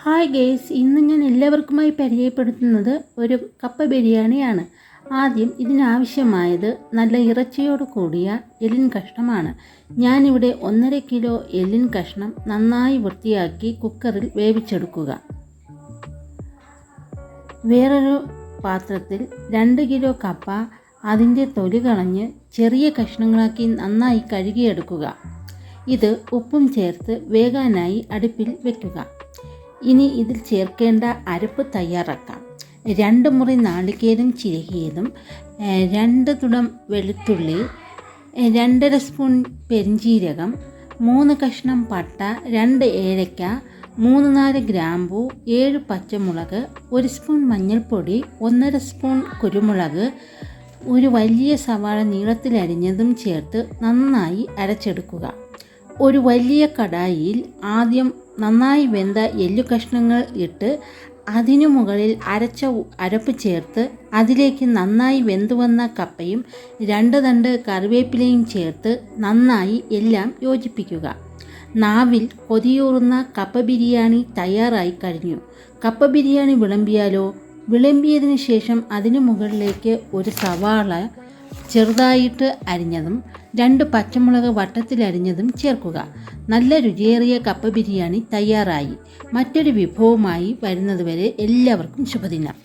Hi guys, ഇന്ന് ഞാൻ എല്ലാവർക്കുമായി പരിചയപ്പെടുത്തുന്നത് ഒരു കപ്പ ബിരിയാണിയാണ്. ആദ്യം ഇതിനാവശ്യമായത് നല്ല ഇറച്ചിയോട് കൂടിയ എല്ലിൻ കഷ്ണമാണ്. ഞാനിവിടെ 1.5 കിലോ എല്ലിൻ കഷ്ണം നന്നായി വൃത്തിയാക്കി കുക്കറിൽ വേവിച്ചെടുക്കുക. വേറൊരു പാത്രത്തിൽ 2 കിലോ കപ്പ അതിൻ്റെ തൊലി കളഞ്ഞ് ചെറിയ കഷ്ണങ്ങളാക്കി നന്നായി കഴുകിയെടുക്കുക. ഇത് ഉപ്പും ചേർത്ത് വേകാനായി അടുപ്പിൽ വയ്ക്കുക. ഇനി ഇതിൽ ചേർക്കേണ്ട അരപ്പ് തയ്യാറാക്കാം. 2 മുറി നാളികേരം ചിരകിയതും, 2 തുടം വെളുത്തുള്ളി, 2.5 സ്പൂൺ പെരിഞ്ജീരകം, 3 കഷ്ണം പട്ട, 2 ഏലക്ക, 3-4 ഗ്രാമ്പൂ, 7 പച്ചമുളക്, 1 സ്പൂൺ മഞ്ഞൾപ്പൊടി, 1.5 സ്പൂൺ കുരുമുളക്, ഒരു വലിയ സവാള നീളത്തിലരിഞ്ഞതും ചേർത്ത് നന്നായി അരച്ചെടുക്കുക. ഒരു വലിയ കടായിയിൽ ആദ്യം നന്നായി വെന്ത എല്ലു കഷ്ണങ്ങൾ ഇട്ട് അതിനു മുകളിൽ അരച്ച അരപ്പ് ചേർത്ത് അതിലേക്ക് നന്നായി വെന്തുവന്ന കപ്പയും 2 തണ്ട് കറിവേപ്പിലയും ചേർത്ത് നന്നായി എല്ലാം യോജിപ്പിക്കുക. നാവിൽ കൊതിയൂറുന്ന കപ്പ ബിരിയാണി തയ്യാറായി കഴിഞ്ഞു. കപ്പ ബിരിയാണി വിളമ്പിയാലോ? വിളമ്പിയതിന് ശേഷം അതിനു മുകളിലേക്ക് ഒരു സവാള ചെറുതായിട്ട് അരിഞ്ഞതും 2 പച്ചമുളക് വട്ടത്തിലരിഞ്ഞതും ചേർക്കുക. നല്ല രുചിയേറിയ കപ്പ ബിരിയാണി തയ്യാറായി. മറ്റൊരു വിഭവമായി വരുന്നതുവരെ എല്ലാവർക്കും ശുഭദിനം.